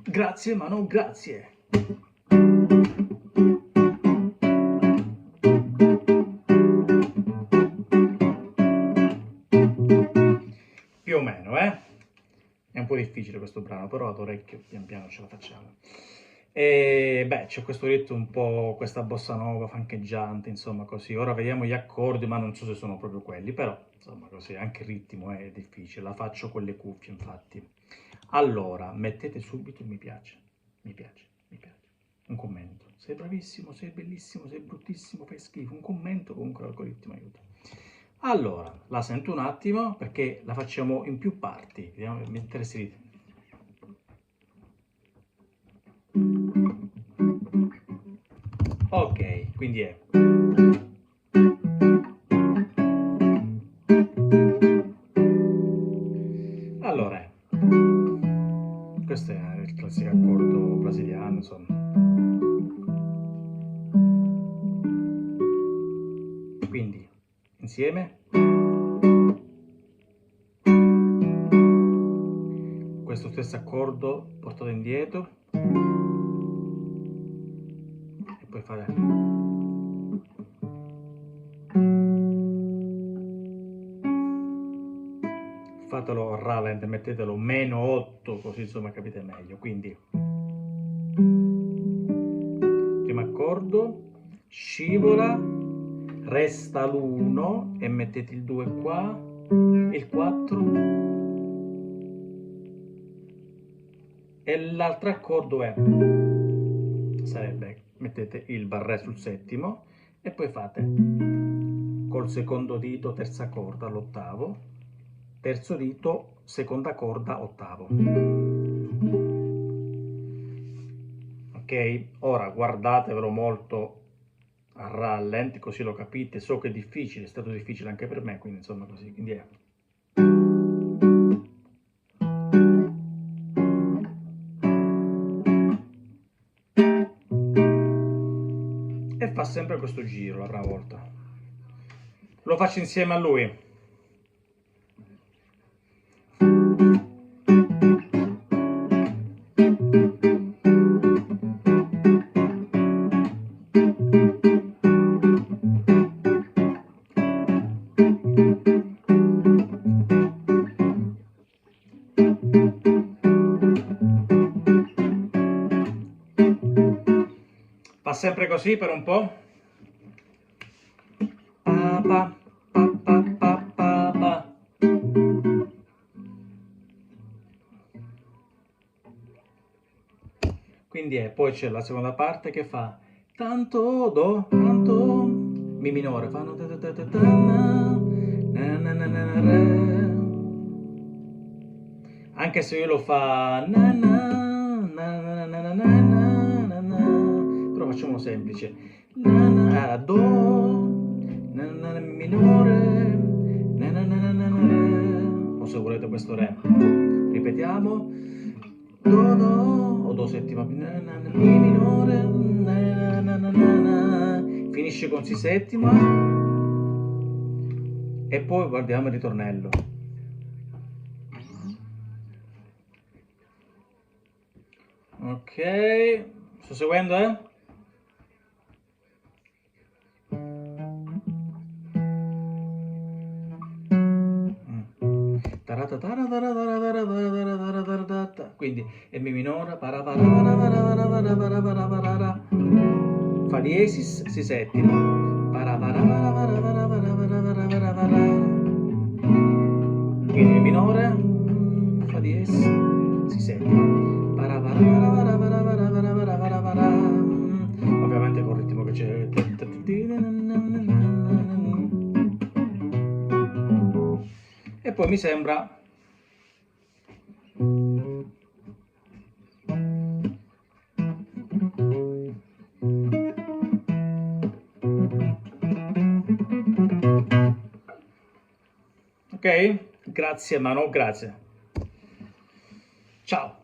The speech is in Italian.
Grazie, ma no grazie. Più o meno, È un po' difficile questo brano, però ad orecchio pian piano ce la facciamo. E beh, c'è questo ritmo un po', questa bossa nova fancheggiante, insomma così. Ora vediamo gli accordi, ma non so se sono proprio quelli, però insomma così, anche il ritmo è difficile, la faccio con le cuffie infatti. Allora, mettete subito mi piace, mi piace, mi piace. Un commento. Sei bravissimo, sei bellissimo, sei bruttissimo, fai schifo. Un commento, comunque l'algoritmo aiuta. Allora, la sento un attimo perché la facciamo in più parti. Vediamo, mi interessa di... Ok, quindi è... Allora, questo è il classico accordo brasiliano, insomma. Quindi, insieme. Questo stesso accordo portato indietro. E poi fare... Fatelo a rallent, mettetelo meno 8, così insomma capite meglio. Quindi, primo accordo, scivola, resta l'1 e mettete il 2 qua, il 4 e l'altro accordo è, sarebbe, mettete il barré sul settimo e poi fate col secondo dito terza corda all'ottavo, terzo dito seconda corda ottavo. Ok, ora guardatevelo molto a rallenti così lo capite. So che è difficile, è stato difficile anche per me, quindi insomma così, quindi è. E fa sempre questo giro la prima volta. Lo faccio insieme a lui. Fa sempre così per un po'. Pa, pa, pa, pa, pa, pa, pa. Quindi poi c'è la seconda parte che fa tanto do, tanto mi minore, fanno ta ta ta ta ta na na na na re. Anche se io lo fa na na na na na na na na, però facciamo semplice na na do na na na mi minore na na na na na re. O se volete questo re, ripetiamo do do o do settima mi minore na na na na, finisce con si settima e poi guardiamo il ritornello. Ok, sto seguendo, Quindi è mi minore, fa diesis, si settima, quindi mi minore, fa diesis, si settima, ovviamente con il ritmo che c'è. E poi mi sembra ok? Grazie, ma no grazie. Ciao.